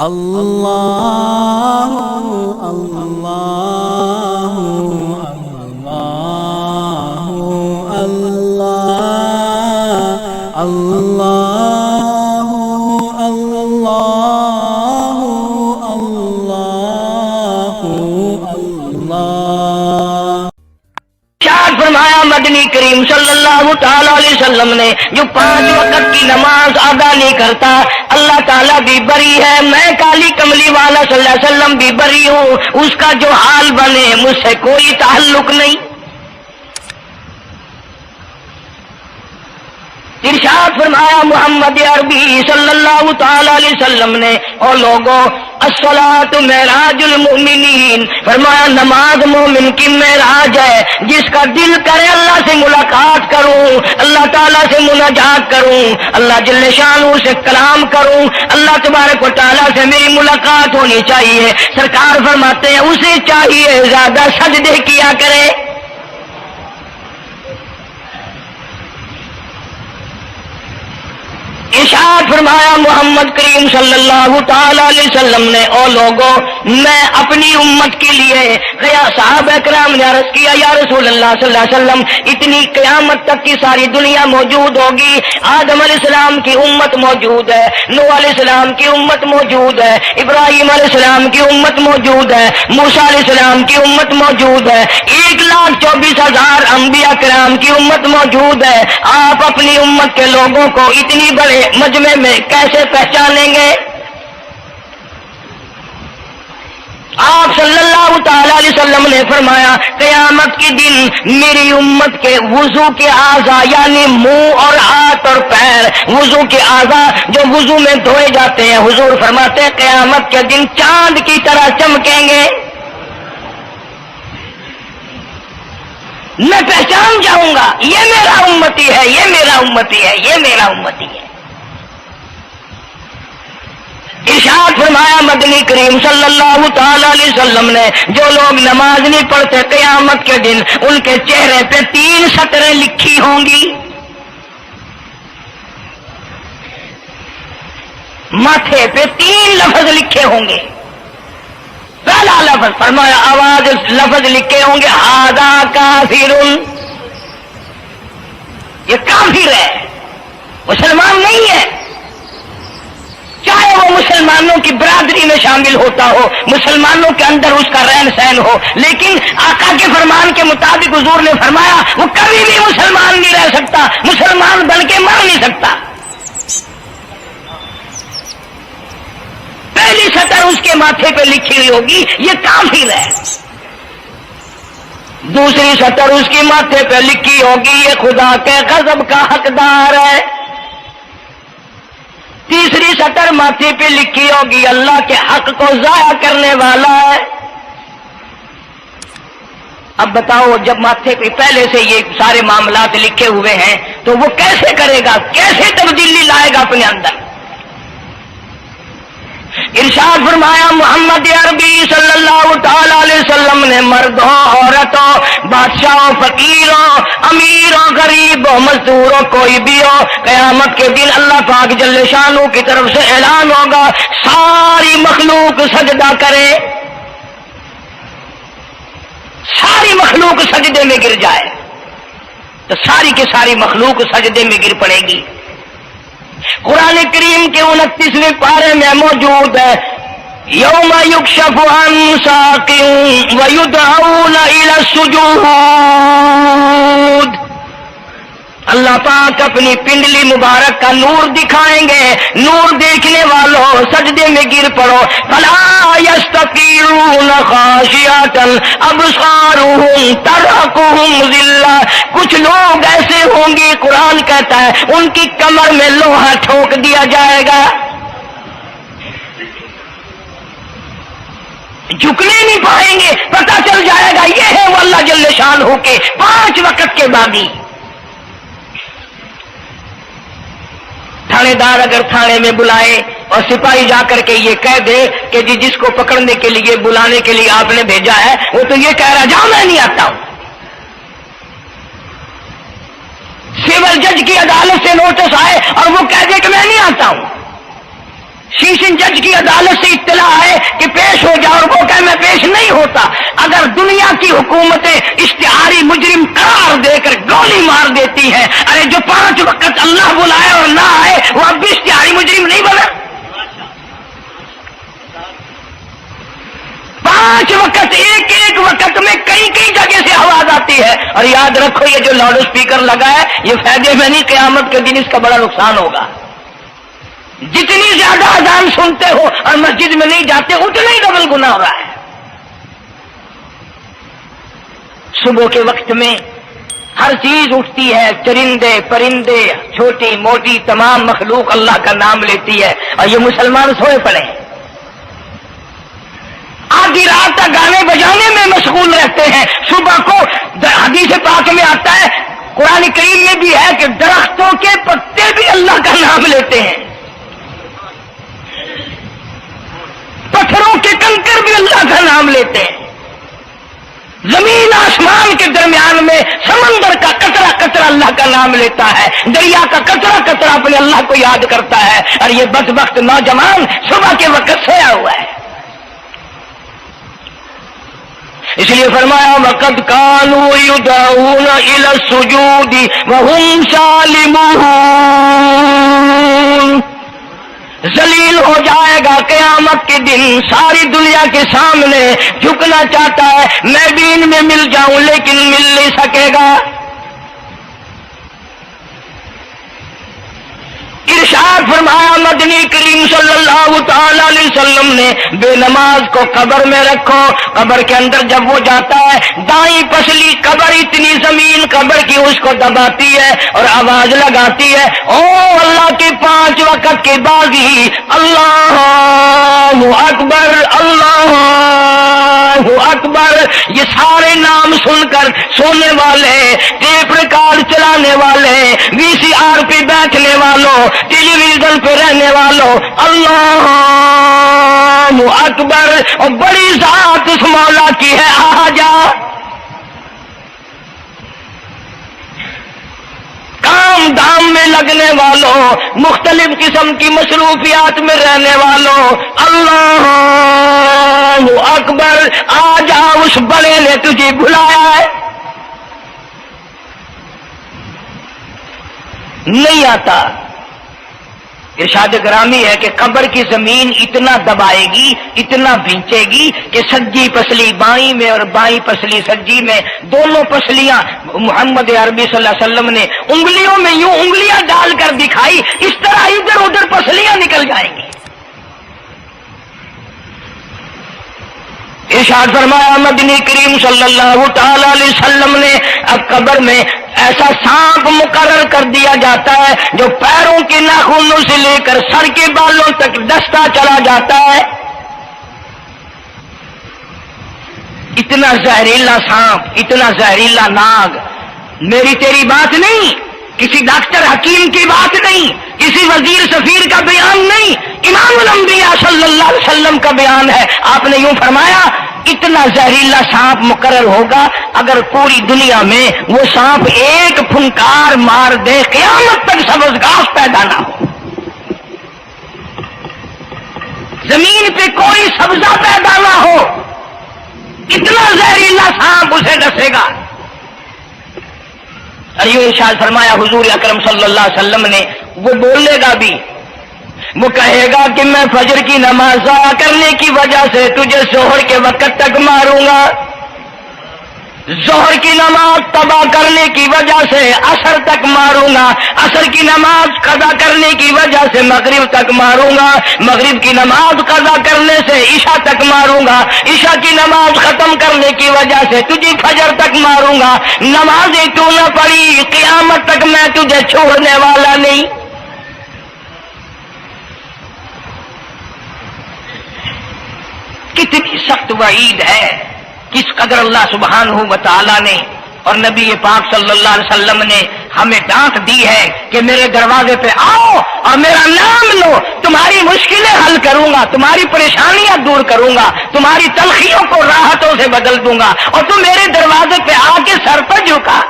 اللہ اللہ اللہ اللہ اللہ اللہ اللہ۔ ارشاد فرمایا مدنی کریم صلی اللہ تعالی علیہ وسلم نے جو 5 وقت کی نماز ادا نہیں کرتا اللہ تعالیٰ بھی بری ہے، میں کالی کملی والا صلی اللہ علیہ وسلم بھی بری ہوں، اس کا جو حال بنے مجھ سے کوئی تعلق نہیں۔ ارشاد فرمایا محمد عربی صلی اللہ تعالی علیہ وسلم نے، اور لوگوں الصلاۃ معراج المؤمنین، فرمایا نماز مومن کی معراج ہے، جس کا دل کرے اللہ سے ملاقات کروں، اللہ تعالیٰ سے مناجات کروں، اللہ جل شانہ سے کلام کروں، اللہ تبارک و تعالیٰ سے میری ملاقات ہونی چاہیے۔ سرکار فرماتے ہیں اسے چاہیے زیادہ سجدے کیا کرے۔ ارشاد فرمایا محمد کریم صلی اللہ تعالی علیہ وسلم نے، اور لوگوں میں اپنی امت کے لیے صحابہ کرام نے عرض کیا یا رسول اللہ صلی اللہ علیہ وسلم اتنی قیامت تک کی ساری دنیا موجود ہوگی، آدم علیہ السلام کی امت موجود ہے، نوح علیہ السلام کی امت موجود ہے، ابراہیم علیہ السلام کی امت موجود ہے، موسیٰ علیہ السلام کی امت موجود ہے، 1,24,000 انبیاء کرام کی امت موجود ہے، آپ اپنی امت کے لوگوں کو اتنی بڑے مجمع میں کیسے پہچانیں گے؟ آپ صلی اللہ تعالی علیہ وسلم نے فرمایا قیامت کے دن میری امت کے وضو کے اعضاء یعنی منہ اور ہاتھ اور پیر، وضو کے اعضاء جو وضو میں دھوئے جاتے ہیں، حضور فرماتے ہیں قیامت کے دن چاند کی طرح چمکیں گے، میں پہچان جاؤں گا یہ میرا امتی ہے، یہ میرا امتی ہے، یہ میرا امتی ہے۔ ارشاد فرمایا مدنی کریم صلی اللہ تعالی علیہ وسلم نے جو لوگ نماز نہیں پڑھتے قیامت کے دن ان کے چہرے پہ 3 سطریں لکھی ہوں گی، ماتھے پہ 3 لفظ لکھے ہوں گے۔ پہلا لفظ فرمایا آواز لفظ لکھے ہوں گے ھذا کافر، یہ کافر ہے، مسلمان نہیں ہے، چاہے وہ مسلمانوں کی برادری میں شامل ہوتا ہو، مسلمانوں کے اندر اس کا رہن سہن ہو، لیکن آقا کے فرمان کے مطابق حضور نے فرمایا وہ کبھی بھی مسلمان نہیں رہ سکتا، مسلمان بن کے مر نہیں سکتا۔ پہلی سطر اس کے ماتھے پہ لکھی ہوئی ہوگی یہ کافر ہے، دوسری سطر اس کے ماتھے پہ لکھی ہوگی یہ خدا کے غضب کا حقدار ہے، تیسری سطر ماتھے پہ لکھی ہوگی اللہ کے حق کو ضائع کرنے والا ہے۔ اب بتاؤ جب ماتھے پہ پہلے سے یہ سارے معاملات لکھے ہوئے ہیں تو وہ کیسے کرے گا، کیسے تبدیلی لائے گا اپنے اندر؟ ارشاد فرمایا محمد عربی صلی اللہ تعالی علیہ وسلم نے مردوں عورتوں بادشاہوں فقیروں امیروں غریبوں مزدوروں کوئی بھی ہو قیامت کے دن اللہ پاک جل شانہ کی طرف سے اعلان ہوگا ساری مخلوق سجدہ کرے، ساری مخلوق سجدے میں گر جائے تو ساری کی ساری مخلوق سجدے میں گر پڑے گی۔ قرآن کریم کے 29ویں پارے میں موجود ہے یوم یکشف عن ساق ویدعون الی السجود، اللہ پاک اپنی پنڈلی مبارک کا نور دکھائیں گے، نور دیکھنے والوں سجدے میں گر پڑو، فلا یستطیعون خاشعۃ ابصارهم ترهقهم ذلہ، کچھ لوگ ایسے ہوں گے قرآن کہتا ہے ان کی کمر میں لوہا ٹھوک دیا جائے گا، جھکنے نہیں پائیں گے، پتہ چل جائے گا یہ ہے وہ اللہ جل شانہ کے 5 وقت کے باغی۔ تھانے دار اگر تھانے میں بلائے اور سپاہی جا کر کے یہ کہہ دے کہ جی جس کو پکڑنے کے لیے بلانے کے لیے آپ نے بھیجا ہے وہ تو یہ کہہ رہا جاؤ میں نہیں آتا ہوں، سول جج کی عدالت سے نوٹس آئے اور وہ کہہ دے کہ میں نہیں آتا ہوں، شیشن جج کی عدالت سے اطلاع ہے کہ پیش ہو جاؤ، اور وہ کہ میں پیش نہیں ہوتا، اگر دنیا کی حکومتیں اشتہاری مجرم قرار دے کر گولی مار دیتی ہیں، ارے جو 5 وقت اللہ بلائے اور نہ آئے وہ اب بھی اشتہاری مجرم نہیں بنا؟ 5 وقت، ایک وقت میں کئی جگہ سے آواز آتی ہے، اور یاد رکھو یہ جو لاؤڈ اسپیکر لگا ہے یہ فائدے میں نہیں، قیامت کے دن اس کا بڑا نقصان ہوگا۔ جتنی زیادہ اذان سنتے ہو اور مسجد میں نہیں جاتے اتنا ہی ڈبل گناہ ہو رہا ہے۔ صبح کے وقت میں ہر چیز اٹھتی ہے، چرندے پرندے چھوٹی موٹی تمام مخلوق اللہ کا نام لیتی ہے، اور یہ مسلمان سوئے پڑے ہیں، آدھی رات تک گانے بجانے میں مشغول رہتے ہیں۔ صبح کو حدیث پاک میں آتا ہے، قرآن کریم میں بھی ہے کہ درختوں کے پتے بھی اللہ کا نام لیتے ہیں، پتھروں کے کنکر بھی اللہ کا نام لیتے ہیں، زمین آسمان کے درمیان میں سمندر کا قطرہ قطرہ اللہ کا نام لیتا ہے، دریا کا قطرہ قطرہ اپنے اللہ کو یاد کرتا ہے، اور یہ بدبخت نوجوان صبح کے وقت سویا ہوا ہے۔ اس لیے فرمایا وَقَدْ كَانُوا يُدْعَوْنَ إِلَى السُّجُودِ وَهُمْ سَالِمُونَ، ذلیل ہو جائے گا قیامت کے دن، ساری دنیا کے سامنے جھکنا چاہتا ہے میں بھی ان میں مل جاؤں لیکن مل نہیں سکے گا۔ ارشاد فرمایا مدنی کریم صلی اللہ تعالی علیہ وسلم نے بے نماز کو قبر میں رکھو، قبر کے اندر جب وہ جاتا ہے دائیں پسلی قبر اتنی زمین قبر کی اس کو دباتی ہے اور آواز لگاتی ہے، او اللہ کے 5 وقت کے بعد ہی اللہ اکبر اللہ اکبر، یہ سارے نام سن کر سونے والے، ٹیپ ریکارڈ چلانے والے، وی سی آر پہ بیٹھنے والوں، ٹیلی ویژن پہ رہنے والوں اللہ اکبر، اور بڑی ذات اس مولا کی ہے آ جا، کام دام میں لگنے والوں، مختلف قسم کی مصروفیات میں رہنے والوں اللہ اکبر، آ جا اس بڑے نے تجھے بلایا ہے، نہیں آتا۔ ارشاد گرامی ہے کہ قبر کی زمین اتنا دبائے گی اتنا بھینچے گی کہ سجی پسلی بائیں میں اور بائیں پسلی سجی میں، دونوں پسلیاں محمد عربی صلی اللہ علیہ وسلم نے انگلیوں میں یوں انگلیاں ڈال کر دکھائی، اس طرح ادھر ادھر پسلیاں نکل جائیں گی۔ ارشاد فرمایا مدنی کریم صلی اللہ تعالی علیہ وسلم نے اب قبر میں ایسا سانپ مقرر کر دیا جاتا ہے جو پیروں کے ناخنوں سے لے کر سر کے بالوں تک ڈستا چلا جاتا ہے، اتنا زہریلا سانپ، اتنا زہریلا ناگ، میری تیری بات نہیں، کسی ڈاکٹر حکیم کی بات نہیں، کسی وزیر سفیر کا بیان نہیں، امام الانبیاء صلی اللہ علیہ وسلم کا بیان ہے۔ آپ نے یوں فرمایا اتنا زہریلا سانپ مقرر ہوگا، اگر پوری دنیا میں وہ سانپ ایک پھنکار مار دے قیامت تک سبز گھاس پیدا نہ ہو، زمین پہ کوئی سبزہ پیدا نہ ہو، اتنا زہریلا سانپ اسے ڈسے گا۔ اور یہ ارشاد فرمایا حضور اکرم صلی اللہ علیہ وسلم نے، وہ بولے گا بھی، وہ کہے گا کہ میں فجر کی نماز ضائع کرنے کی وجہ سے تجھے ظہر کے وقت تک ماروں گا، ظہر کی نماز تباہ کرنے کی وجہ سے عصر تک ماروں گا، عصر کی نماز قضا کرنے کی وجہ سے مغرب تک ماروں گا، مغرب کی نماز قضا کرنے سے عشاء تک ماروں گا، عشاء کی نماز ختم کرنے کی وجہ سے تجھے فجر تک ماروں گا، نمازیں تو نہ پڑھی قیامت تک میں تجھے چھوڑنے والا نہیں۔ کتنی سخت وعید ہے، کس قدر اللہ سبحانہ و تعالی نے اور نبی پاک صلی اللہ علیہ وسلم نے ہمیں ڈانٹ دی ہے کہ میرے دروازے پہ آؤ اور میرا نام لو، تمہاری مشکلیں حل کروں گا، تمہاری پریشانیاں دور کروں گا، تمہاری تلخیوں کو راحتوں سے بدل دوں گا، اور تم میرے دروازے پہ آ کے سر پر جھکا۔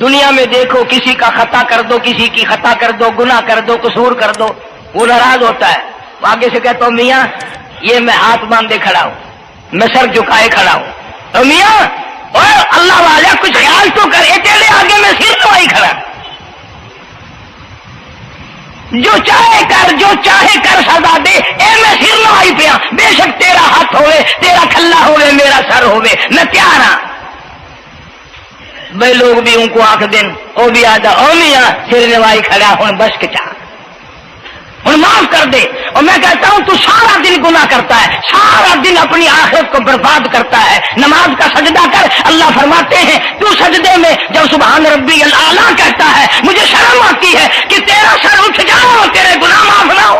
دنیا میں دیکھو کسی کا خطا کر دو، کسی کی خطا کر دو، گناہ کر دو، قصور کر دو، وہ ناراض ہوتا ہے، وہ آگے سے کہتا ہوں میاں یہ میں ہاتھ باندھے کھڑا ہوں، میں سر جھکائے کھڑا ہوں، تو میاں اور اللہ والا کچھ خیال تو کر، تیرے آگے میں سر نوائی کھڑا، جو چاہے کر، جو چاہے کر سزا دے، اے میں سر نوائی پیا، بے شک تیرا ہاتھ ہوئے، تیرا کھلا ہوئے، میرا سر ہوئے، میں تیار ہاں۔ بھائی لوگ بھی ان کو آنکھ دن وہ بھی آدھا او میاں سر نوائی کھڑا ہوں بس کے چاہ ہوں معاف کر دے، اور میں کہتا ہوں تو سارا دن گناہ کرتا ہے، سارا دن اپنی آخرت کو برباد کرتا ہے، نماز کا سجدہ کر، اللہ فرماتے ہیں تو سجدے میں جب سبحان ربی الاعلیٰ کہتا ہے مجھے شرم آتی ہے کہ تیرا سر اٹھ جاؤ اور تیرے گناہ معاف نہ ہو۔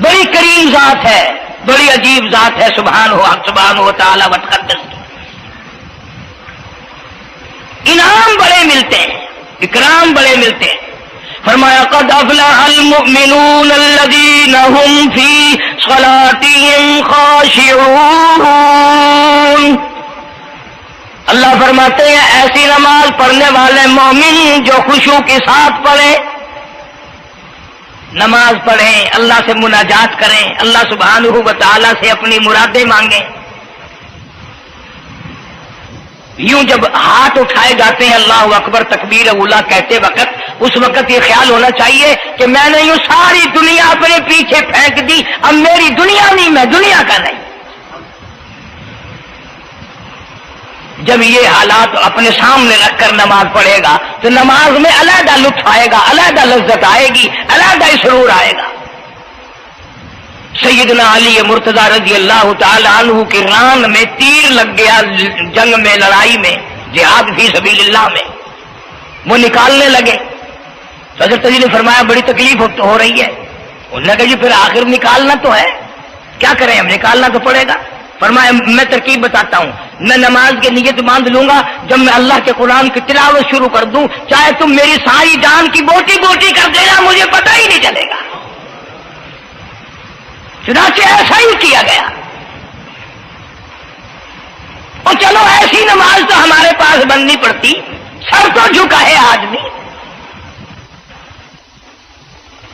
بڑی کریم ذات ہے، بڑی عجیب ذات ہے، سبحانہ و تعالی وتقدس کی، انعام بڑے ملتے ہیں، اکرام بڑے ملتے ہیں۔ فرمایا قد افلح المؤمنون الذین هم فی صلاتهم خاشعون، اللہ فرماتے ہیں ایسی نماز پڑھنے والے مومن جو خشوع کے ساتھ پڑھے، نماز پڑھیں، اللہ سے مناجات کریں، اللہ سبحانہ و تعالی سے اپنی مرادیں مانگیں۔ یوں جب ہاتھ اٹھائے جاتے ہیں اللہ اکبر تکبیر اولا کہتے وقت، اس وقت یہ خیال ہونا چاہیے کہ میں نے یوں ساری دنیا اپنے پیچھے پھینک دی، اب میری دنیا نہیں، میں دنیا کا نہیں۔ جب یہ حالات اپنے سامنے رکھ کر نماز پڑھے گا تو نماز میں علیحدہ لطف آئے گا، علیحدہ لذت آئے گی، علیحدہ سرور آئے گا۔ سیدنا علی مرتضی رضی اللہ تعالی عنہ کی ران میں تیر لگ گیا، جنگ میں، لڑائی میں، جہاد فی سبیل اللہ میں، وہ نکالنے لگے تو حضرت علی نے فرمایا بڑی تکلیف ہو رہی ہے، انہوں نے کہا جی پھر آخر نکالنا تو ہے، کیا کریں ہم، نکالنا تو پڑے گا۔ فرمایا میں ترکیب بتاتا ہوں، میں نماز کی نیت باندھ لوں گا، جب میں اللہ کے قرآن کی تلاوت شروع کر دوں چاہے تم میری ساری جان کی بوٹی بوٹی کر دینا مجھے پتہ ہی نہیں چلے گا۔ چنانچہ ایسا ہی کیا گیا، اور چلو ایسی نماز تو ہمارے پاس بننی پڑتی، سر تو جھکا ہے آدمی،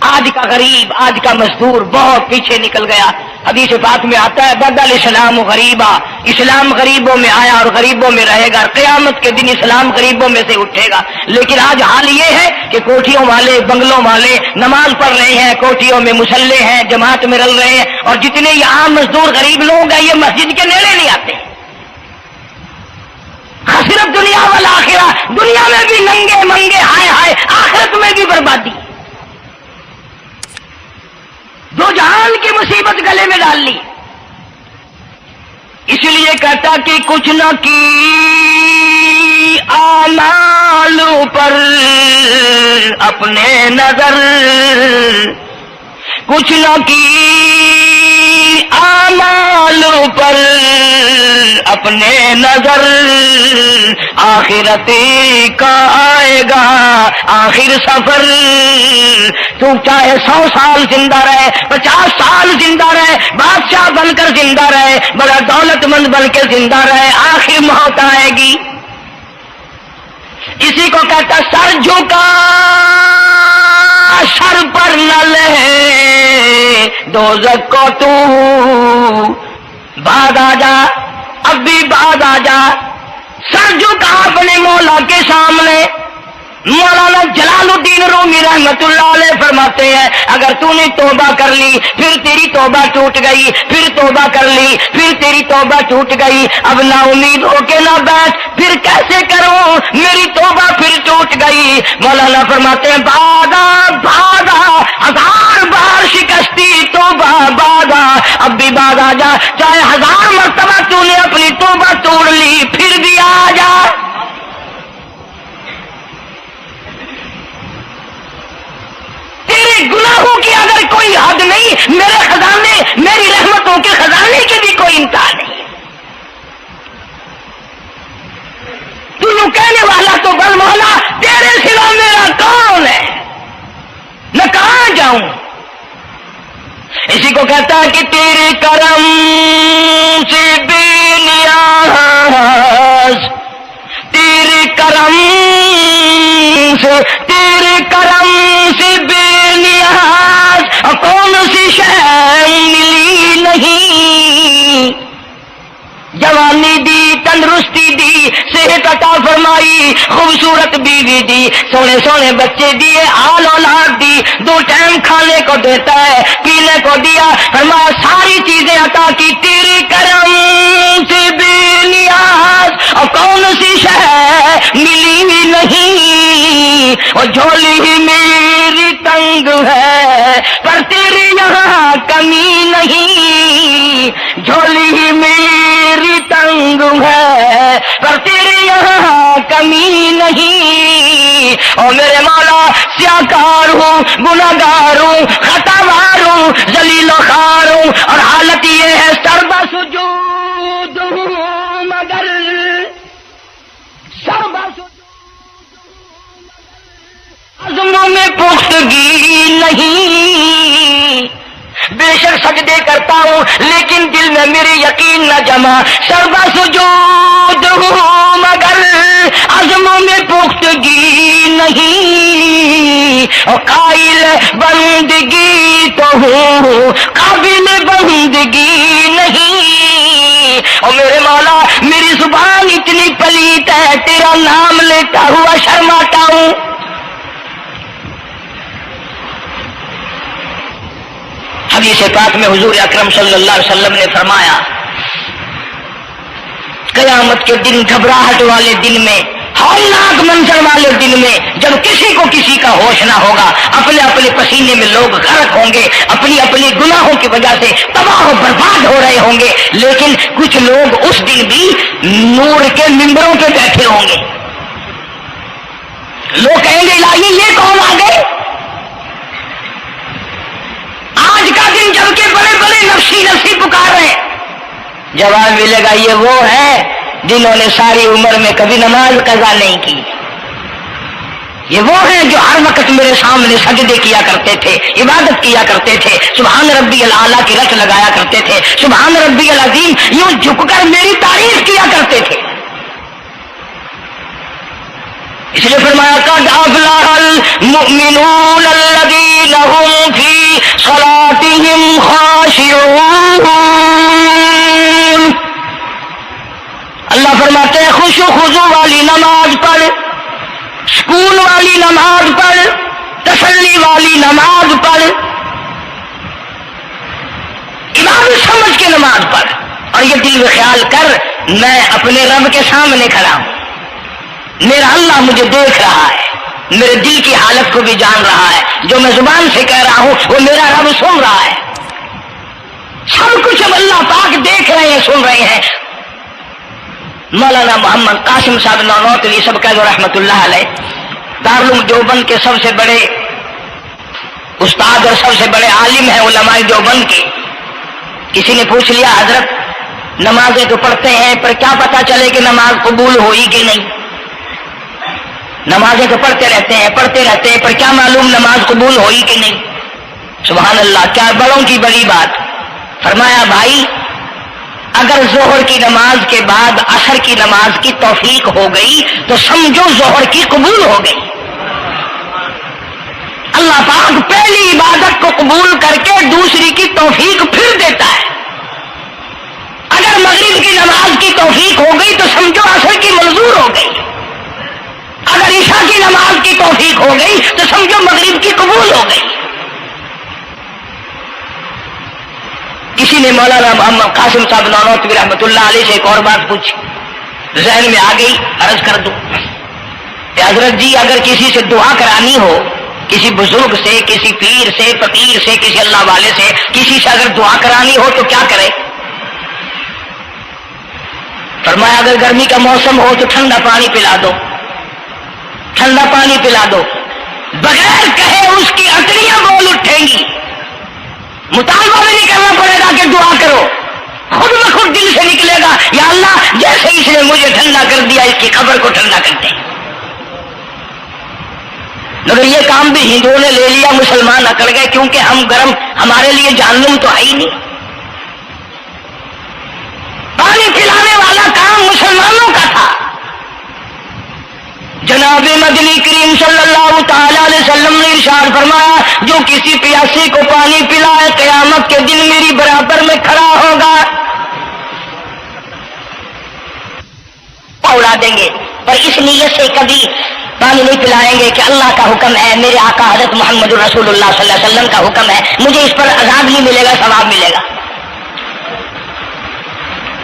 آج کا غریب، آج کا مزدور بہت پیچھے نکل گیا۔ حدیث پاک میں آتا ہے بدل اسلام غریبا، اسلام غریبوں میں آیا اور غریبوں میں رہے گا، قیامت کے دن اسلام غریبوں میں سے اٹھے گا۔ لیکن آج حال یہ ہے کہ کوٹھیوں والے، بنگلوں والے نماز پڑھ رہے ہیں، کوٹھیوں میں مصلے ہیں، جماعت میں رل رہے ہیں، اور جتنے یہ عام مزدور غریب لوگ ہیں یہ مسجد کے نیڑے نہیں آتے۔ خسرت دنیا والآخرہ، دنیا میں بھی ننگے منگے ہائے ہائے، آخرت میں بھی بربادی، دو جہان کی مصیبت گلے میں ڈال لی۔ اس لیے کہتا کہ کچھ نہ کی اعمال پر اپنے نظر، کچھ نہ کی اعمال پر اپنے نظر، آخرت کا آئے گا آخر سفر۔ تو چاہے 100 سال زندہ رہے، 50 سال زندہ رہے، بادشاہ بن کر زندہ رہے، بڑا دولت مند بن کے زندہ رہے، آخر موت آئے گی۔ اسی کو کہتا سر جھکا سر پر نہ لے دوزخ کو تو، بعد آ جا، اب بھی بعد آ جا، سر جھکا اپنے مولا کے سامنے۔ مولانا جلال الدین رومی رحمت اللہ علیہ فرماتے ہیں اگر تو نے توبہ کر لی پھر تیری توبہ ٹوٹ گئی، پھر توبہ کر لی پھر تیری توبہ ٹوٹ گئی، اب نا امید ہو کے نہ بیٹھ، پھر کیسے کروں میری توبہ پھر ٹوٹ گئی۔ مولانا فرماتے ہیں بادا بادا 1000 بار شکستی توبہ بادا، اب بھی بعد آ جا، چاہے 1000 مرتبہ تو نے اپنی توبہ توڑ لی پھر بھی آ جا۔ تیرے گناہوں کی اگر کوئی حد نہیں، میرے خزانے، میری رحمتوں کے خزانے کی بھی کوئی انتہا نہیں۔ تو یوں کہنے والا تو بل مولا تیرے سوا میرا کون ہے، میں کہاں جاؤں؟ اسی کو کہتا ہے کہ تیرے کرم سے بے فرمائی، خوبصورت بیوی دی، سونے سونے بچے دیے، آل اولاد دی، 2 ٹائم کھانے کو دیتا ہے، پینے کو دیا، فرمایا ساری چیزیں عطا کی، تیری کرم سے بے نیاز اور کون سی شے ملی بھی نہیں، اور جھولی ہی میری تنگ ہے پر تیرے یہاں کمی نہیں، جھولی ہی میری تنگ ہے پر تیرے یہاں کمی نہیں، اور میرے مولا سیاکار ہوں، گناہگار ہوں، خطاوار ہوں، ذلیل و خوار ہوں، اور حالت یہ ہے سربا سجود ہوں مگر سربا عزموں میں پختگی نہیں، بے شک سجدے کرتا ہوں لیکن دل میں میرے یقین نہ جمع، سربا سجود ہوں مگر عزموں میں پختگی نہیں، اور قائل بندگی تو ہوں قابل بندگی نہیں، اور میرے مولا میری زبان اتنی پلیت ہے تیرا نام لیتا ہوا شرماتا ہوں۔ حدیث پاک میں حضور اکرم صلی اللہ علیہ وسلم نے فرمایا، قیامت کے دن، گھبراہٹ والے دن میں، ہولناک منظر والے دن میں، جب کسی کو کسی کا ہوش نہ ہوگا، اپنے اپنے پسینے میں لوگ غرق ہوں گے، اپنی اپنی گناہوں کی وجہ سے تباہ و برباد ہو رہے ہوں گے، لیکن کچھ لوگ اس دن بھی نور کے ممبروں پہ بیٹھے ہوں گے، لوگ کہیں گے الہی یہ کون آ گئے؟ آج کا دن جب کہ بڑے بڑے نفسی نفسی پکار رہے ہیں، جواب ملے گا یہ وہ ہے جنہوں نے ساری عمر میں کبھی نماز قضا نہیں کی، یہ وہ ہیں جو ہر وقت میرے سامنے سجدے کیا کرتے تھے، عبادت کیا کرتے تھے، سبحان ربی الاعلیٰ کی رٹ لگایا کرتے تھے، سبحان ربی العظیم یوں جھک کر میری تعریف کیا کرتے تھے۔ اس لیے فرمایا قد افلح المؤمنون الذین هم فی صلاتهم خاشعون، اللہ فرماتے ہیں خوش و خضوع والی نماز پڑھ، سکون والی نماز پڑھ، تسلی والی نماز پڑھ، عبادت سمجھ کے نماز پڑھ، اور یہ دل میں خیال کر میں اپنے رب کے سامنے کھڑا ہوں، میرا اللہ مجھے دیکھ رہا ہے، میرے دل کی حالت کو بھی جان رہا ہے، جو میں زبان سے کہہ رہا ہوں وہ میرا رب سن رہا ہے، سب کچھ اب اللہ پاک دیکھ رہے ہیں، سن رہے ہیں۔ مولانا محمد قاسم صاحب نانوتوی سب کا جو رحمت اللہ علیہ دارالعلوم دیوبند کے سب سے بڑے استاد اور سب سے بڑے عالم ہیں علماء دیوبند کے، کسی نے پوچھ لیا حضرت نمازیں تو پڑھتے ہیں پر کیا پتا چلے کہ نماز قبول ہوئی کہ نہیں؟ نمازیں تو پڑھتے رہتے ہیں پر کیا معلوم نماز قبول ہوئی کہ نہیں؟ سبحان اللہ، کیا بڑوں کی بڑی بات۔ فرمایا بھائی اگر ظہر کی نماز کے بعد عصر کی نماز کی توفیق ہو گئی تو سمجھو ظہر کی قبول ہو گئی۔ اللہ پاک پہلی عبادت کو قبول کر کے دوسری کی توفیق پھر دیتا ہے۔ اگر مغرب کی نماز کی توفیق ہو گئی تو سمجھو عصر کی منظور ہو گئی، اگر عشاء کی نماز کی توفیق ہو گئی تو سمجھو مغرب کی قبول ہو گئی۔ کسی نے مولانا محمد قاسم صاحب نانوتوی رحمۃ اللہ علیہ سے ایک اور بات پوچھی، ذہن میں آ گئی، عرض کر دوں کہ حضرت جی اگر کسی سے دعا کرانی ہو، کسی بزرگ سے، کسی پیر سے، فقیر سے، کسی اللہ والے سے، کسی سے اگر دعا کرانی ہو تو کیا کرے؟ فرمایا اگر گرمی کا موسم ہو تو ٹھنڈا پانی پلا دو، ٹھنڈا پانی پلا دو، بغیر کہے اس کی اٹڑیاں بول اٹھیں گی، مطالبہ بھی نہیں کرنا پڑے گا کہ دعا کرو، خود بخود دل سے نکلے گا یا اللہ جیسے اس نے مجھے ٹھنڈا کر دیا اس کی قبر کو ٹھنڈا کر دے۔ مگر یہ کام بھی ہندوؤں نے لے لیا، مسلمان اکڑ گئے کیونکہ ہم گرم، ہمارے لیے جہنم تو ہے ہی نہیں۔ پانی پلانے والا کام مسلمانوں کا تھا۔ جناب مدنی کریم صلی اللہ تعالی علیہ وسلم نے ارشاد فرمایا جو کسی پیاسے کو پانی پلائے قیامت کے دن میری برابر میں کھڑا ہوگا، اڑا دیں گے۔ پر اس نیت سے کبھی پانی نہیں پلائیں گے کہ اللہ کا حکم ہے، میرے آقا حضرت محمد رسول اللہ صلی اللہ علیہ وسلم کا حکم ہے، مجھے اس پر عذاب نہیں ملے گا، ثواب ملے گا۔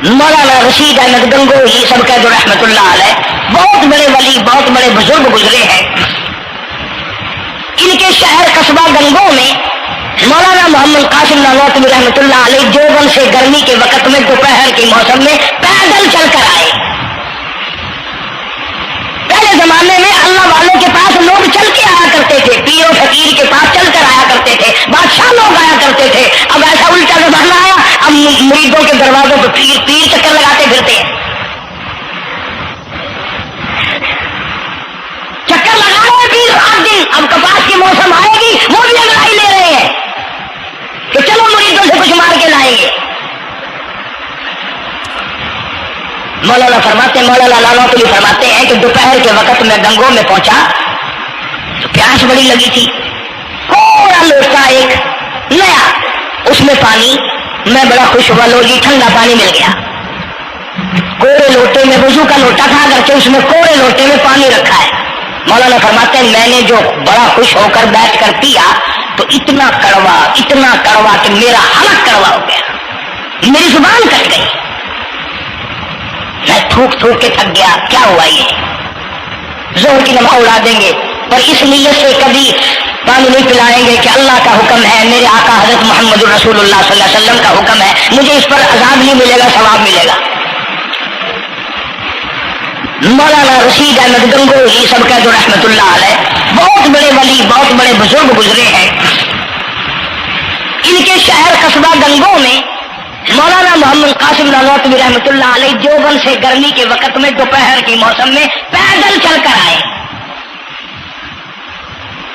مولانا رشید احمد گنگوہی سب کہہ دو رحمت اللہ علیہ، بہت بڑے ولی، بہت بڑے بزرگ گزرے ہیں۔ ان کے شہر قصبہ گنگو میں مولانا محمد قاسم نانوتوی رحمۃ اللہ علیہ دیوبند سے گرمی کے وقت میں دوپہر کے موسم میں پیدل چل کر آئے۔ پہلے زمانے میں اللہ والوں کے پاس لوگ چل کے آیا کرتے تھے، پیر و فقیر کے پاس چل کر آیا کرتے تھے، بادشاہ لوگ آیا کرتے تھے۔ اب ایسا الٹا زمانہ آیا، اب مریدوں کے دروازوں پہ پیر چکر لگاتے پھرتے ہیں، چکر لگا رہے ہیں پیر رات دن۔ اب کپاس کی موسم آئے گی، وہ بھی انگڑائی لے رہے ہیں کہ چلو مریدوں سے کچھ مار کے لائیں گے۔ مولانا نانوتوی فرماتے ہیں کہ دوپہر کے وقت میں گنگو میں پہنچا تو پیاس بڑی لگی تھی، تھوڑا لوٹا ایک نیا، اس میں پانی، میں بڑا خوش ہوا، لو جی ٹھنڈا پانی مل گیا۔ کوڑے لوٹے میں، وضو کا لوٹا تھا اگرچہ اس میں کوڑے لوٹے میں پانی رکھا ہے۔ مولانا فرماتے ہیں میں نے جو بڑا خوش ہو کر بیٹھ کر پیا تو اتنا کڑوا کہ میرا حلق کڑوا ہو گیا، میری زبان کٹ گئی، میں تھوک کے تھک گیا۔ کیا ہوا؟ یہ زہر کی نماز اڑا دیں گے، پر اس نیت سے کبھی پانی نہیں پلائیں گے کہ اللہ کا حکم ہے، میرے آقا حضرت محمد رسول اللہ صلی اللہ علیہ وسلم کا حکم ہے، مجھے اس پر عذاب نہیں ملے گا، ثواب ملے گا۔ مولانا رشید احمد گنگوہی سب کہہ دو رحمت اللہ علیہ، بہت بڑے ولی، بہت بڑے بزرگ گزرے ہیں۔ ان کے شہر قصبہ گنگو میں مولانا محمد قاسم نانوتوی رحمۃ اللہ علیہ دیوبند سے گرمی کے وقت میں دوپہر کے موسم میں پیدل چل کر آئے۔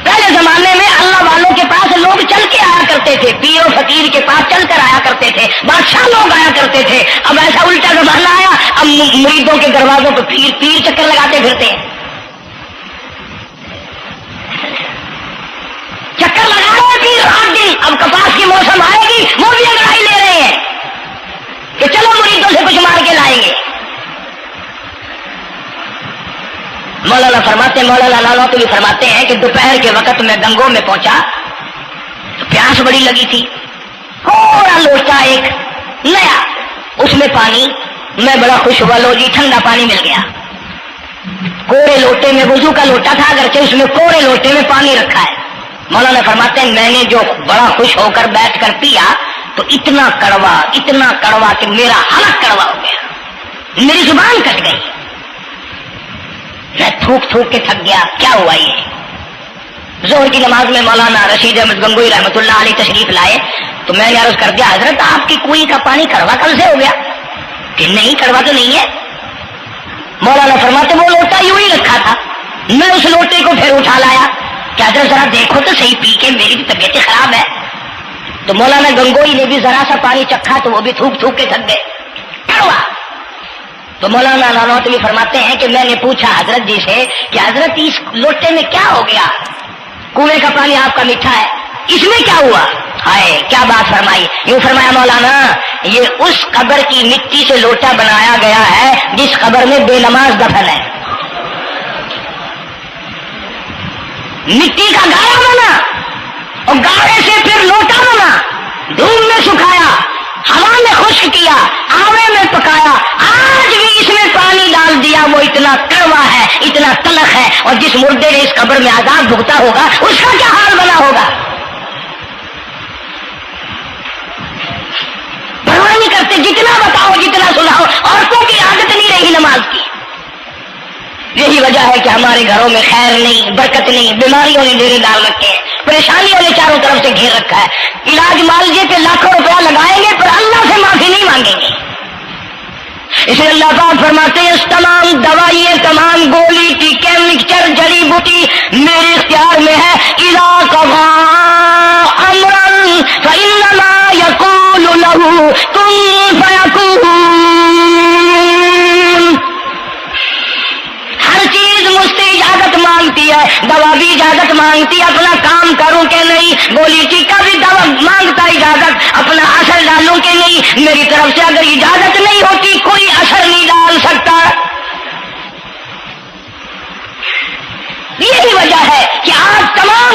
پہلے زمانے میں اللہ والوں کے پاس لوگ چل کے آیا کرتے تھے، پیر و فقیر کے پاس چل کر آیا کرتے تھے، بادشاہ لوگ آیا کرتے تھے۔ اب ایسا الٹا زمانہ آیا، اب مریدوں کے دروازوں پہ پیر چکر لگاتے پھرتے ہیں، چکر لگا رہے ہیں پیر رات دن۔ اب کپاس کی موسم آئے گی، وہ بھی انگڑائی لے رہے ہیں کہ چلو مریدوں سے کچھ مار کے لائیں گے۔ مولانا نانوتوی فرماتے ہیں کہ دوپہر کے وقت میں گنگو میں پہنچا تو پیاس بڑی لگی تھی، تھوڑا لوٹا ایک نیا، اس میں پانی، میں بڑا خوش ہوا، لو جی ٹھنڈا پانی مل گیا۔ کوڑے لوٹے میں، وضو کا لوٹا تھا اگرچہ اس میں کوڑے لوٹے میں پانی رکھا ہے۔ مولانا فرماتے ہیں میں نے جو بڑا خوش ہو کر بیٹھ کر پیا تو اتنا کڑوا کہ میرا حلق کڑوا ہو گیا، میری زبان کٹ گئی، میں تھوک کے تھک گیا۔ کیا ہوا؟ یہ زہر کی نماز میں مولانا رشید احمد گنگوہی رحمۃ اللہ علیہ تشریف لائے تو میں نے عرض کر دیا حضرت آپ کی کنویں کا پانی کڑوا کل سے ہو گیا؟ کہ نہیں، کڑوا تو نہیں ہے۔ مولانا فرماتے وہ لوٹا یوں ہی رکھا تھا، میں اس لوٹے کو پھر اٹھا لایا کہ حضرت ذرا دیکھو تو صحیح، پی کے میری بھی طبیعت خراب ہے۔ تو مولانا گنگوہی نے بھی ذرا سا پانی چکھا تو وہ بھی تھوک کے تھک گئے، کڑوا۔ تو مولانا نانوتوی فرماتے ہیں کہ میں نے پوچھا حضرت جی سے کہ حضرت اس لوٹے میں کیا ہو گیا؟ کنویں کا پانی آپ کا میٹھا ہے، اس میں کیا ہوا؟ ہائے کیا بات فرمائی! یوں فرمایا مولانا یہ اس قبر کی مٹی سے لوٹا بنایا گیا ہے جس قبر میں بے نماز دفن ہے۔ مٹی کا گاڑا بنا اور گاڑے سے پھر لوٹا بنا، دھوپ میں سکھایا، ہوا میں خشک کیا، آوے میں پکایا، آج بھی اس میں پانی ڈال دیا، وہ اتنا کڑوا ہے، اتنا تلخ ہے، اور جس مردے نے اس قبر میں عذاب بھگتا ہوگا اس کا کیا حال بنا ہوگا؟ پرواہ نہیں کرتے، جتنا بتاؤ جتنا سناؤ، عورتوں کی عادت نہیں رہی نماز کی۔ یہی وجہ ہے کہ ہمارے گھروں میں خیر نہیں، برکت نہیں، بیماریوں نے ڈیرے ڈال رکھے ہیں، پریشانیوں نے چاروں طرف سے گھیر رکھا ہے۔ علاج معالجے پہ لاکھوں روپیہ لگائیں گے پر اللہ سے معافی نہیں مانگیں گے۔ اس لیے اللہ پاک فرماتے ہیں اس تمام دوائیں، تمام گولی ٹیکے مکسچر جڑی بوٹی میرے اختیار میں ہے۔ اذا قضى امرا فانما يقول له كن فيكون۔ ہر چیز مجھ سے اجازت مانگتی ہے، دوا بھی اجازت مانگتی ہے اپنا کام کروں کہ نہیں، گولی ٹیکا بھی دوا مانگتا اجازت اپنا اثر ڈالوں کہ نہیں۔ میری طرف سے اگر اجازت نہیں ہوتی کوئی اثر نہیں ڈال سکتا۔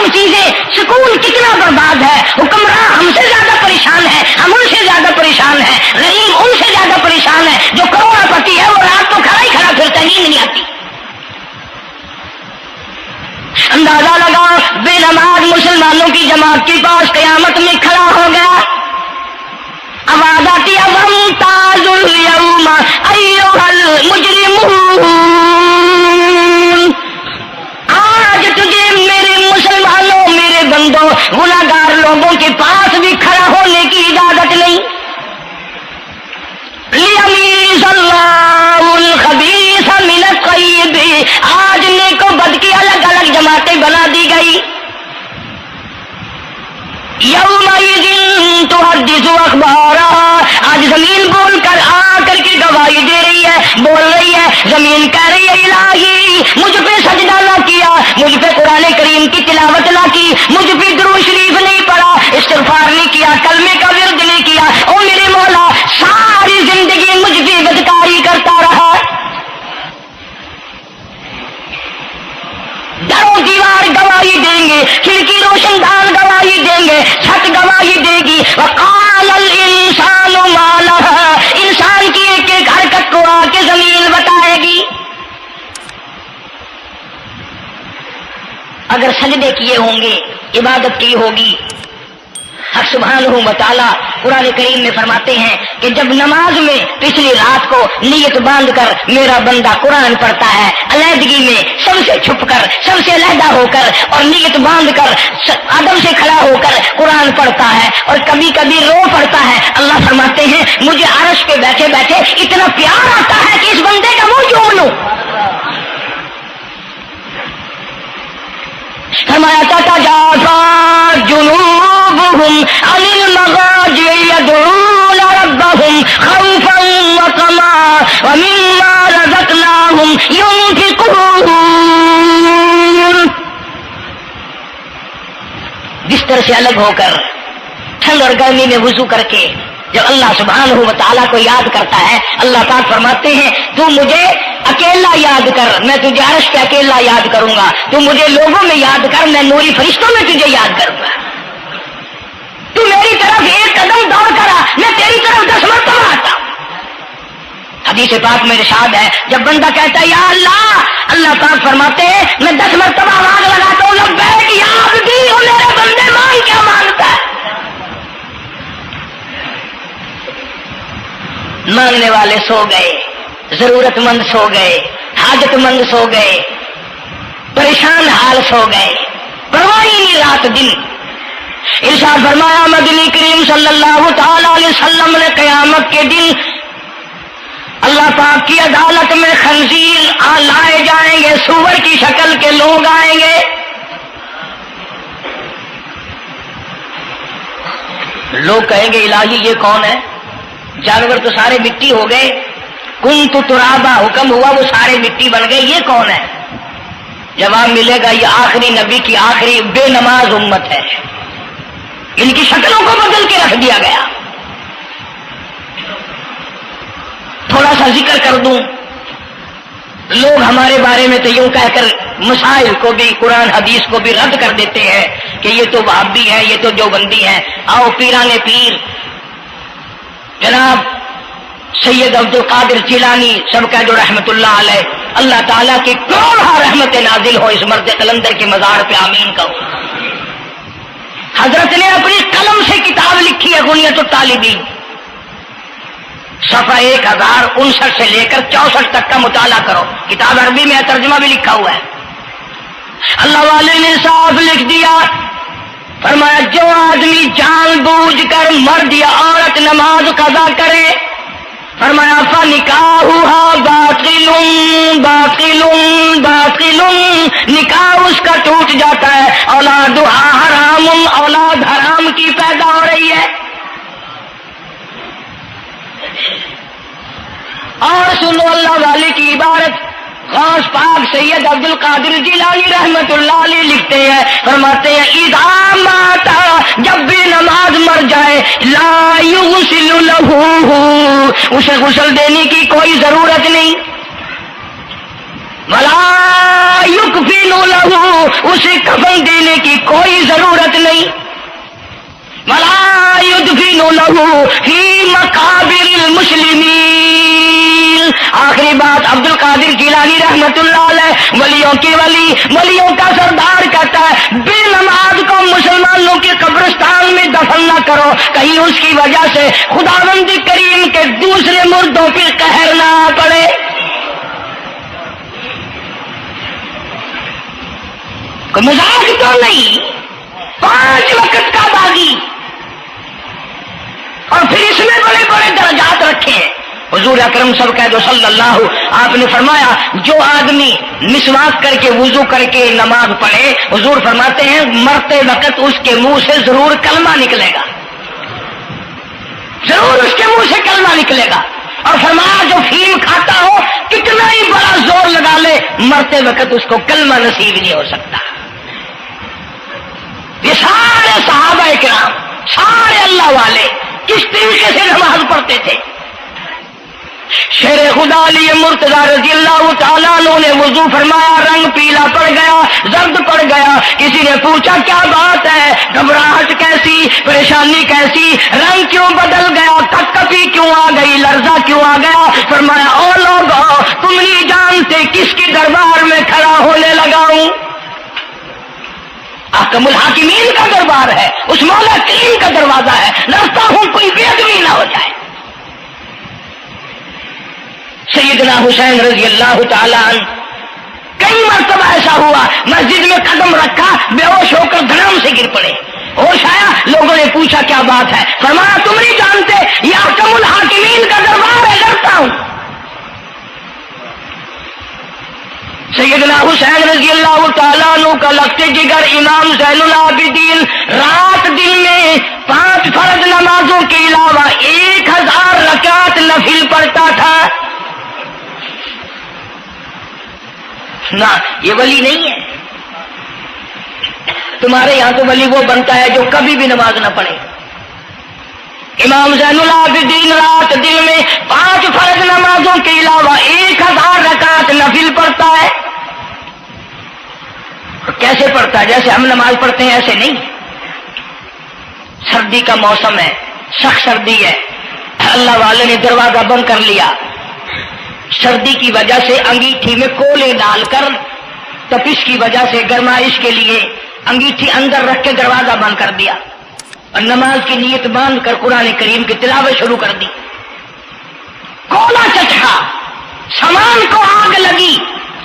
تمام چیزیں، سکون کتنا برباد ہے، حکمراں ہم سے زیادہ پریشان ہے، ہم ان سے زیادہ پریشان ہیں، غریب ان سے زیادہ پریشان ہے، جو کروڑ پتی ہے وہ رات کو کھڑا ہی کھڑا پھرتا، نیند نہیں آتی۔ اندازہ لگا، بے نماز مسلمانوں کی جماعت کے پاس قیامت میں کھڑا ہو گیا، آواز آتی ہے وَامْتَازُوا الْيَوْمَ أَيُّهَا الْمُجْرِمُونَ، آج تجھے میرے مسلمانوں، میرے بندوں، گناہگار لوگوں کے پاس بھی کھڑا ہونے کی اجازت نہیں۔ لِيَمِيزَ اللَّهُ الْخَبِيثَ مِنَ الطَّيِّبِ، آج نیک و بد کی الگ الگ جماعتیں بنا دی گئی۔ یومئذ تحدث اخبارها، آج زمین بول کر آ کر کے گواہی دے رہی ہے، بول رہی ہے، زمین کہہ رہی ہے الہی مجھ پہ سجدہ نہ کیا، مجھ پہ قرآن کریم کی تلاوت نہ کی، مجھ پہ درود شریف نہیں پڑھا، استغفار نہیں کیا، کلمے کا ورد نہیں کیا، او میرے مولا ساری زندگی مجھ پہ بدکاری کرتا رہا۔ دروں دیوار گواہی دیں گے، کھڑکی روشن دان گواہی دیں گے، چھت گواہی دے گی۔ وقال الانسان ما لها، انسان کی ایک ایک حرکت کو آ کے زمین بتائے گی۔ اگر سجدے کیے ہوں گے، عبادت کی ہوگی، حق سبحانہ و تعالی قرآن کریم میں فرماتے ہیں کہ جب نماز میں پچھلی رات کو نیت باندھ کر میرا بندہ قرآن پڑھتا ہے، علیحدگی میں سب سے چھپ کر، سب سے علیحدہ ہو کر اور نیت باندھ کر ادب سے کھڑا ہو کر قرآن پڑھتا ہے اور کبھی کبھی رو پڑھتا ہے، اللہ فرماتے ہیں مجھے عرش پہ بیٹھے بیٹھے اتنا پیار آتا ہے کہ اس بندے کا منہ چوم لوں۔ فرمایا تتجافى جنوبهم عن المضاجع يدعون ربهم خوفا وطمعا ومما رزقناهم ينفقون، بستر سے الگ ہو کر ٹھنڈ اور گرمی میں وضو کر کے جب اللہ سبحانہ و تعالیٰ کو یاد کرتا ہے، اللہ پاک فرماتے ہیں تو مجھے اکیلا یاد کر، میں تجھے عرش پہ اکیلا یاد کروں گا، تو مجھے لوگوں میں یاد کر، میں نوری فرشتوں میں تجھے یاد کروں گا، تو میری طرف ایک قدم دوڑ کر آ، میں تیری طرف 10 مرتبہ آتا ہوں۔ حدیث پاک میں ارشاد ہے جب بندہ کہتا ہے یا اللہ، اللہ پاک فرماتے ہیں میں 10 مرتبہ آواز لگاتا ہوں لبیک یا عبدی، او میرے بندے مانگ کیا مانگتا ہے؟ مانگنے والے سو گئے، ضرورت مند سو گئے، حاجت مند سو گئے، پریشان حال سو گئے، پرواہ ہی نہیں رات دن۔ ارشاد فرمایا مدنی کریم صلی اللہ تعالی علیہ وسلم نے قیامت کے دن اللہ پاک کی عدالت میں خنزیر لائے جائیں گے، سور کی شکل کے لوگ آئیں گے، لوگ کہیں گے الہی یہ کون ہے؟ جانور تو سارے مٹی ہو گئے، کنت ترابا حکم ہوا وہ سارے مٹی بن گئے، یہ کون ہے؟ جواب ملے گا یہ آخری نبی کی آخری بے نماز امت ہے، ان کی شکلوں کو بدل کے رکھ دیا گیا۔ تھوڑا سا ذکر کر دوں، لوگ ہمارے بارے میں تو یوں کہہ کر مسائل کو بھی، قرآن حدیث کو بھی رد کر دیتے ہیں کہ یہ تو وہابی ہے، یہ تو دیوبندی ہے۔ آؤ پیران پیر جناب سید عبد القادر جیلانی سب کا جو رحمت اللہ علیہ، اللہ تعالیٰ کی کروڑہ رحمت نازل ہو اس مرد قلندر کے مزار پہ، آمین کہو۔ حضرت نے اپنی قلم سے کتاب لکھی ہے غنیت الطالبین، صفحہ 1059 سے لے کر 64 تک کا مطالعہ کرو، کتاب عربی میں ترجمہ بھی لکھا ہوا ہے۔ اللہ والے نے صاف لکھ دیا، فرمایا جو آدمی جان بوجھ کر مرد یا عورت نماز قضا کرے، فرمایا فَنِكَاحُهَا بَاطِلٌ بَاطِلٌ بَاطِلٌ، نکاح اس کا ٹوٹ جاتا ہے، اولادها حرام، اولاد حرام کی پیدا ہو رہی ہے۔ اور سنو اللہ والے کی عبارت، غوث پاک سید عبد القادر جیلانی رحمت اللہ علیہ لکھتے ہیں، فرماتے ہیں اذا مات، جب بھی نماز مر جائے، لا یغسل لہ، اسے غسل دینے کی کوئی ضرورت نہیں، ولا یکفن لہ، اسے کفن دینے کی کوئی ضرورت نہیں. وَلَا يُدْفِنُ لَهُ فِي مَقَابِرِ الْمُسْلِمِينَ. آخری بات عبد القادر جیلانی رحمت اللہ علیہ ولیوں کی ولی، ولیوں کا سردار کہتا ہے بے نماز کو مسلمانوں کے قبرستان میں دفن نہ کرو، کہیں اس کی وجہ سے خداوند کریم کے دوسرے مردوں پہ قہر نہ پڑے. کوئی مذاق تو نہیں، 5 وقت کا باغی، اور پھر اس میں بڑے بڑے درجات رکھے ہیں. حضور اکرم صلی اللہ آپ نے فرمایا جو آدمی مسواک کر کے وضو کر کے نماز پڑھے، حضور فرماتے ہیں مرتے وقت اس کے منہ سے ضرور کلمہ نکلے گا، ضرور اس کے منہ سے کلمہ نکلے گا. اور فرمایا جو فیم کھاتا ہو کتنا ہی بڑا زور لگا لے، مرتے وقت اس کو کلمہ نصیب نہیں ہو سکتا. یہ سارے صحابہ کرام، سارے اللہ والے کس طریقے سے نماز پڑھتے تھے. شیر خدا علی مرتضیٰ رضی اللہ تعالیٰ عنہ نے وضو فرمایا، رنگ پیلا پڑ گیا، زرد پڑ گیا. کسی نے پوچھا کیا بات ہے، گھبراہٹ کیسی، پریشانی کیسی، رنگ کیوں بدل گیا، کپکپی کیوں آ گئی، لرزہ کیوں آ گیا؟ فرمایا او لوگو تم نہیں جانتے کس کے دربار میں کھڑا ہونے لگا ہوں. احکم الحاکمین کا دربار ہے، اس مولا کریم کا دروازہ ہے، ڈرتا ہوں کوئی بے ادبی نہ ہو جائے. سیدنا حسین رضی اللہ تعالیٰ عنہ کئی مرتبہ ایسا ہوا مسجد میں قدم رکھا، بے ہوش ہو کر دھڑام سے گر پڑے. ہوش آیا، لوگوں نے پوچھا کیا بات ہے، فرمایا تم نہیں جانتے یہ احکم الحاکمین کا دربار ہے، ڈرتا ہوں. سیدنا حسین رضی اللہ تعالیٰ عنہ کا لگتے جگر امام زین العابدین رات دن میں 5 فرض نمازوں کے علاوہ 1000 رکعت نفل پڑھتا تھا. نہ یہ ولی نہیں ہے. تمہارے یہاں تو ولی وہ بنتا ہے جو کبھی بھی نماز نہ پڑھے. امام زین العابدین رات دن میں 5 فرض نمازوں کے علاوہ 1000 رکعت نفل پڑھتا ہے. کیسے پڑھتا ہے؟ جیسے ہم نماز پڑھتے ہیں ایسے نہیں. سردی کا موسم ہے، سخت سردی ہے، اللہ والے نے دروازہ بند کر لیا، سردی کی وجہ سے انگیٹھی میں کولے ڈال کر تپش کی وجہ سے گرمائش کے لیے انگیٹھی اندر رکھ کے دروازہ بند کر دیا اور نماز کی نیت باندھ کر قرآن کریم کی تلاوت شروع کر دی. کولا چچا، سامان کو آگ لگی،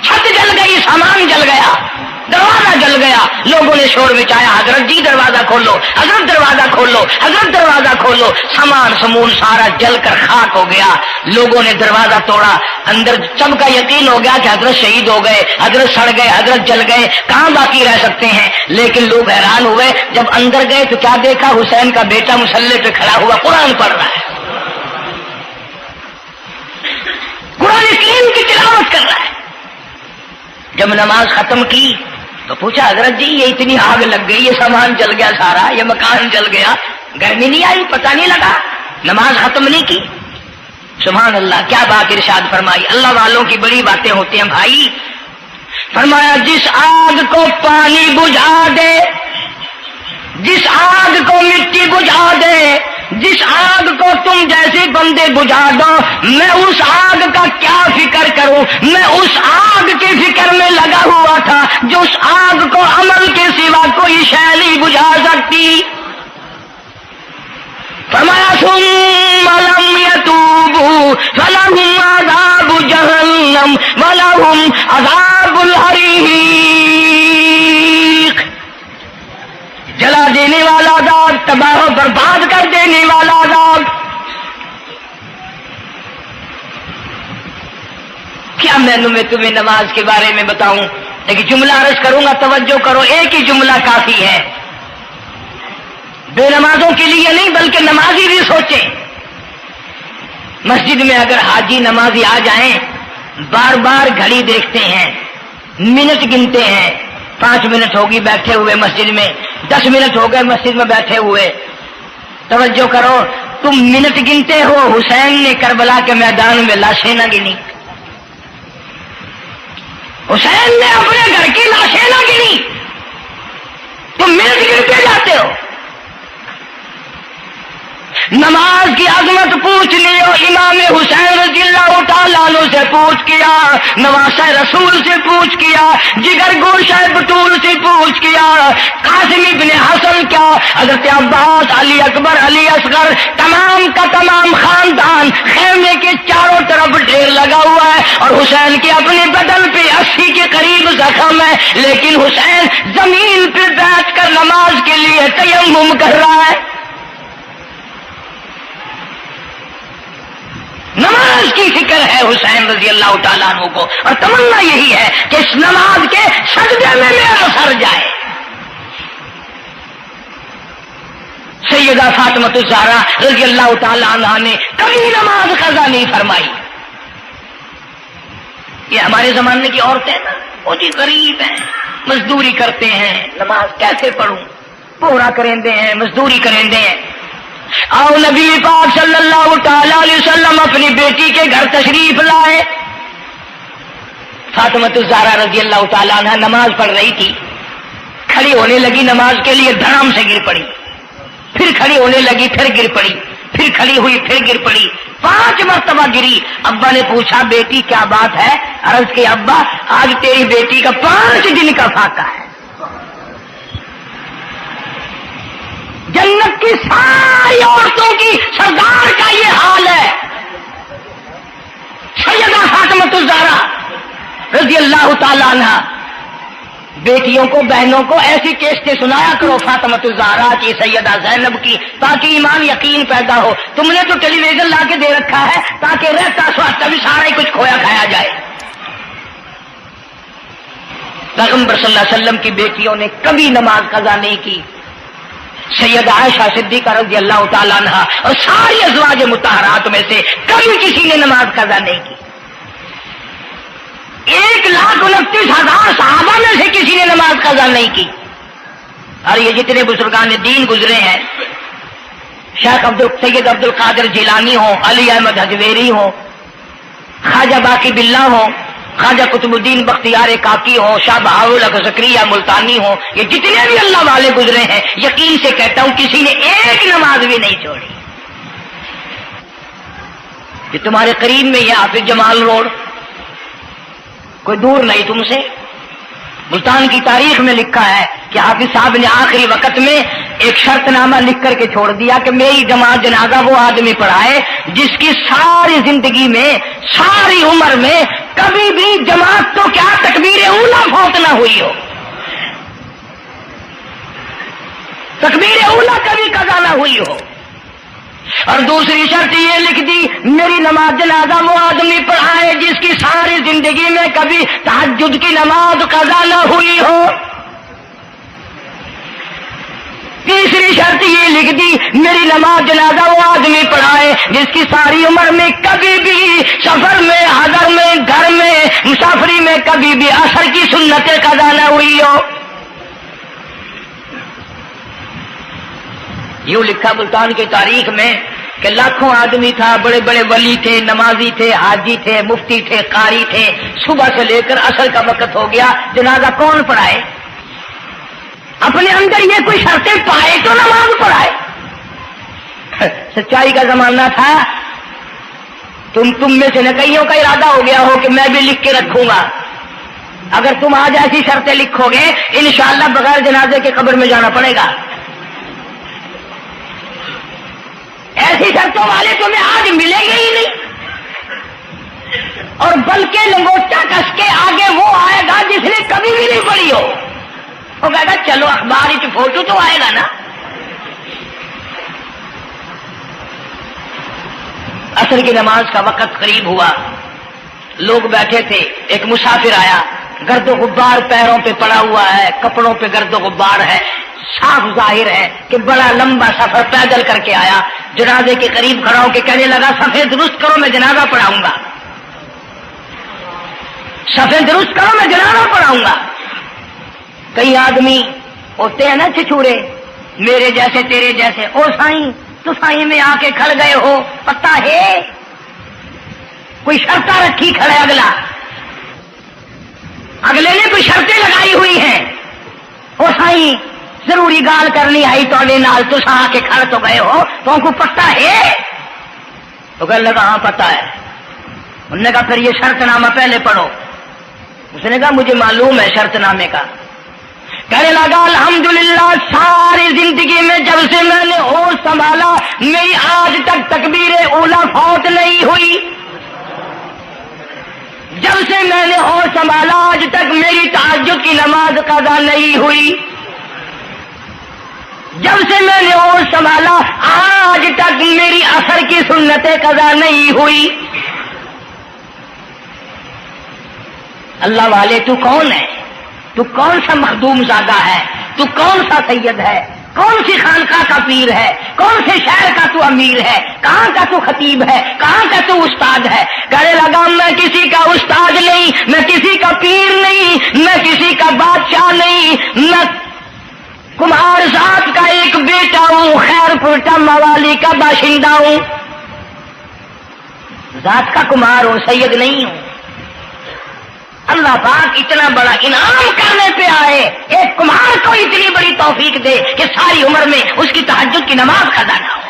چھت جل گئی، سامان جل گیا، دروازہ جل گیا. لوگوں نے شور مچایا حضرت جی دروازہ کھولو، حضرت دروازہ کھولو، حضرت دروازہ کھولو. سامان سمون سارا جل کر خاک ہو گیا. لوگوں نے دروازہ توڑا، اندر سب کا یقین ہو گیا کہ حضرت شہید ہو گئے، حضرت سڑ گئے، حضرت جل گئے، کہاں باقی رہ سکتے ہیں. لیکن لوگ حیران ہوئے، جب اندر گئے تو کیا دیکھا؟ حسین کا بیٹا مصلی پہ کھڑا ہوا قرآن پڑھ رہا ہے، قرآن کریم کی تلاوت کر رہا ہے. جب نماز ختم کی تو پوچھا حضرت جی یہ اتنی آگ لگ گئی، یہ سامان جل گیا سارا، یہ مکان جل گیا، گرمی نہیں آئی، پتہ نہیں لگا، نماز ختم نہیں کی؟ سبحان اللہ، کیا بات ارشاد فرمائی. اللہ والوں کی بڑی باتیں ہوتی ہیں بھائی. فرمایا جس آگ کو پانی بجھا دے، جس آگ کو مٹی بجھا دے، جس آگ کو تم جیسے بندے بجھا دو، میں اس آگ کا کیا فکر کروں؟ میں اس آگ کی فکر میں لگا ہوا تھا جو اس آگ کو عمل کے سوا کوئی شے نہیں بجھا سکتی. فرمایا ثم لم يتوبوا فلهم عذاب جہنم ولهم عذاب الحریق. جلا دینے والا عذاب، تباہ و برباد کر دینے والا عذاب. کیا میں تمہیں نماز کے بارے میں بتاؤں، لیکن جملہ عرض کروں گا، توجہ کرو. ایک ہی جملہ کافی ہے، بے نمازوں کے لیے نہیں بلکہ نمازی بھی سوچیں. مسجد میں اگر حاجی نمازی آ جائیں، بار بار گھڑی دیکھتے ہیں، منٹ گنتے ہیں، 5 منٹ ہوگی بیٹھے ہوئے مسجد میں، 10 منٹ ہو گئے مسجد میں بیٹھے ہوئے. توجہ کرو، تم منٹ گنتے ہو، حسین نے کربلا کے میدان میں لاشیں نہ گنی، حسین نے اپنے گھر کی لاشیں نہ گنی. تم امام حسین رضی اللہ تعالیٰ عنہ سے پوچھ کیا، نواسہ رسول سے پوچھ کیا، جگر گوشہ بطول سے پوچھ کیا، قاسم ابن حسن کیا، حضرت عباس، علی اکبر، علی اصغر، تمام کا تمام خاندان خیمے کے چاروں طرف ڈھیر لگا ہوا ہے، اور حسین کے اپنے بدن پہ 80 کے قریب زخم ہے، لیکن حسین زمین پہ بیٹھ کر نماز کے لیے تیمم کر رہا ہے۔ نماز کی فکر ہے حسین رضی اللہ تعالیٰ عنہ کو، اور تمنا یہی ہے کہ اس نماز کے سجدے میں میرا سر جائے۔ سیدہ فاطمہ الزہرا رضی اللہ تعالیٰ عنہ نے کبھی نماز قضا نہیں فرمائی۔ یہ ہمارے زمانے کی عورتیں نا وہ جی غریب ہیں، مزدوری کرتے ہیں، نماز کیسے پڑھوں، پورا کریں دے ہیں، مزدوری کریں دے ہیں۔ آؤ نبی پاک صلی اللہ تعالی علیہ وسلم اپنی بیٹی کے گھر تشریف لائے۔ فاطمہ الزہرا رضی اللہ تعالیٰ عنہ نماز پڑھ رہی تھی، کھڑی ہونے لگی نماز کے لیے، دھڑام سے گر پڑی، پھر کھڑی ہونے لگی، پھر گر پڑی، پھر کھڑی ہوئی، پھر گر پڑی، 5 مرتبہ گری۔ ابا نے پوچھا بیٹی کیا بات ہے؟ عرض کی ابا آج تیری بیٹی کا 5 دن کا فاقہ ہے۔ جنت کی ساری عورتوں کی سردار کا یہ حال ہے۔ سیدہ فاطمہ الزہرا رضی اللہ تعالیٰ عنہ، بیٹیوں کو، بہنوں کو ایسی کیسٹیں سنایا کرو فاطمہ الزہرا کی، سیدہ زینب کی، تاکہ ایمان یقین پیدا ہو۔ تم نے تو ٹیلی ویژن لا کے دے رکھا ہے تاکہ رہتا سوچتا بھی سارا ہی کچھ کھویا کھایا جائے۔ پیغمبر صلی اللہ علیہ وسلم کی بیٹیوں نے کبھی نماز قضا نہیں کی۔ سیدہ عائشہ صدیقہ رضی اللہ تعالیٰ عنہ اور ساری ازواج مطہرات میں سے کبھی کسی نے نماز قضا نہیں کی۔ 1,29,000 صحابہ میں سے کسی نے نماز قضا نہیں کی۔ اور یہ جتنے بزرگان دین گزرے ہیں، شیخ سید عبد القادر جیلانی ہوں، علی احمد حجویری ہوں، خواجہ باقی باللہ ہوں، خواجہ قطب الدین بختیار کاکی ہوں، شاہ بہاءالحق زکریا ملتانی ہوں، یہ جتنے بھی اللہ والے گزرے ہیں، یقین سے کہتا ہوں کسی نے ایک نماز بھی نہیں چھوڑی۔ کہ تمہارے قریب میں یہ حافظ جمال روڈ کوئی دور نہیں تم سے، ملتان کی تاریخ میں لکھا ہے کہ حافظ صاحب نے آخری وقت میں ایک شرط نامہ لکھ کر کے چھوڑ دیا کہ میری جماعت جنازہ وہ آدمی پڑھائے جس کی ساری زندگی میں، ساری عمر میں کبھی بھی جماعت تو کیا تکبیر اولا فوت نہ ہوئی ہو، تکبیر اولا کبھی قضا نہ ہوئی ہو۔ اور دوسری شرط یہ لکھ دی میری نماز جنازہ وہ آدمی پڑھائے جس کی ساری زندگی میں کبھی تہجد کی نماز قضا نہ ہوئی ہو۔ تیسری شرط یہ لکھ دی میری نماز جنازہ وہ آدمی پڑھائے جس کی ساری عمر میں کبھی بھی سفر میں، حضر میں، گھر میں، مسافری میں کبھی بھی عصر کی سنتیں قضا نہ ہوئی ہو۔ یوں لکھا ملتان کی تاریخ میں کہ لاکھوں آدمی تھا، بڑے بڑے ولی تھے، نمازی تھے، حاجی تھے، مفتی تھے، قاری تھے، صبح سے لے کر عصر کا وقت ہو گیا، جنازہ کون پڑھائے؟ اپنے اندر یہ کوئی شرطیں پائے تو نماز پڑھائے۔ سچائی کا زمانہ تھا، تم میں سے نہ کئیوں کا ارادہ ہو گیا ہو کہ میں بھی لکھ کے رکھوں گا، اگر تم آج ایسی شرطیں لکھو گے انشاءاللہ بغیر جنازے کے قبر میں جانا پڑے گا۔ ایسی شرطوں والے تمہیں آج ملیں گے ہی نہیں، اور بلکہ لنگوٹا کس کے آگے وہ آئے گا جس نے کبھی بھی نہیں پڑھی ہو، وہ کہے گا چلو اخبار کی فوٹو تو آئے گا نا۔ عصر کی نماز کا وقت قریب ہوا، لوگ بیٹھے تھے، ایک مسافر آیا، گرد و غبار پیروں پہ پڑا ہوا ہے، کپڑوں پہ گرد و غبار ہے، صاف ظاہر ہے کہ بڑا لمبا سفر پیدل کر کے آیا۔ جنازے کے قریب کھڑا ہو کے کہنے لگا صفیں درست کرو میں جنازہ پڑھاؤں گا، صفیں درست کرو میں جنازہ پڑھاؤں گا۔ کئی آدمی ہوتے ہیں نا چھچورے، میرے جیسے تیرے جیسے، او سائیں تو سائیں میں آ کے کھڑ گئے ہو، پتہ ہے کوئی شرطیں رکھی کھڑے، اگلے نے کوئی شرطیں لگائی ہوئی ہیں، او سائیں ضروری گال کرنی آئی تو نال تو آ کے کھڑ تو گئے ہو، تو ان کو پتہ ہے تو کہنے لگا ہاں پتہ ہے. انہوں نے کہا پھر یہ شرط نامہ پہلے پڑھو. اس نے کہا مجھے معلوم ہے شرط نامے کا. کہنے لگا الحمدللہ ساری زندگی میں جب سے میں نے ہوش سنبھالا میری آج تک تکبیر اولا فوت نہیں ہوئی. جب سے میں نے ہوش سنبھالا آج تک میری تہجد کی نماز قضا نہیں ہوئی. جب سے میں نے ہوش سنبھالا آج تک میری عصر کی سنت قضا نہیں ہوئی. اللہ والے تو کون ہے؟ تو کون سا مخدوم زادہ ہے؟ تو کون سا سید ہے؟ کون سی خانقاہ کا پیر ہے؟ کون سے شہر کا تو امیر ہے؟ کہاں کا تو خطیب ہے؟ کہاں کا تو استاد ہے؟ کہنے لگا میں کسی کا استاد نہیں, میں کسی کا پیر نہیں, میں کسی کا بادشاہ نہیں, میں کمہار ذات کا ایک بیٹا ہوں, خیر پورٹا موالی کا باشندہ ہوں, ذات کا کمہار ہوں, سید نہیں ہوں. اللہ پاک اتنا بڑا انعام کرنے پہ آئے, ایک کمہار کو اتنی بڑی توفیق دے کہ ساری عمر میں اس کی تہجد کی نماز قضا نہ ہو.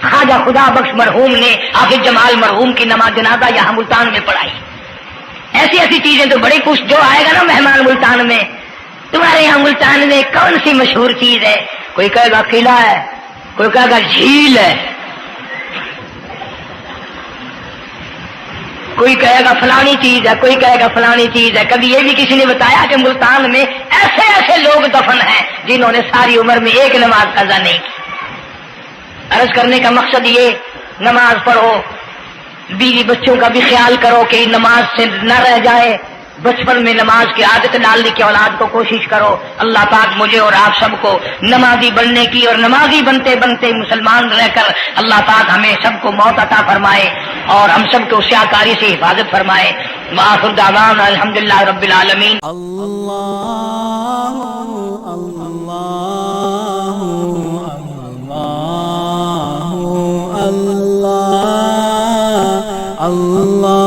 خواجہ خدا بخش مرحوم نے حافظ جمال مرحوم کی نماز جنازہ یہاں ملتان میں پڑھائی. ایسی ایسی چیزیں تو بڑی کچھ جو آئے گا نا مہمان ملتان میں, تمہارے یہاں ملتان میں کون سی مشہور چیز ہے؟ کوئی کہے گا قلعہ ہے, کوئی کہے گا جھیل ہے, کوئی کہے گا فلانی چیز ہے, کوئی کہے گا فلانی چیز ہے. کبھی یہ بھی کسی نے بتایا کہ ملتان میں ایسے ایسے لوگ دفن ہیں جنہوں نے ساری عمر میں ایک نماز قضا نہیں کی. عرض کرنے کا مقصد یہ, نماز پڑھو, بیوی بچوں کا بھی خیال کرو کہ نماز سے نہ رہ جائے, بچپن میں نماز کی عادت ڈالنے کی اولاد کو کوشش کرو. اللہ پاک مجھے اور آپ سب کو نمازی بننے کی اور نمازی بنتے بنتے مسلمان رہ کر اللہ پاک ہمیں سب کو موت عطا فرمائے اور ہم سب کو سیاکاری سے حفاظت فرمائے. وآخر دعوانا الحمدللہ رب العالمین. اللہ اللہ اللہ اللہ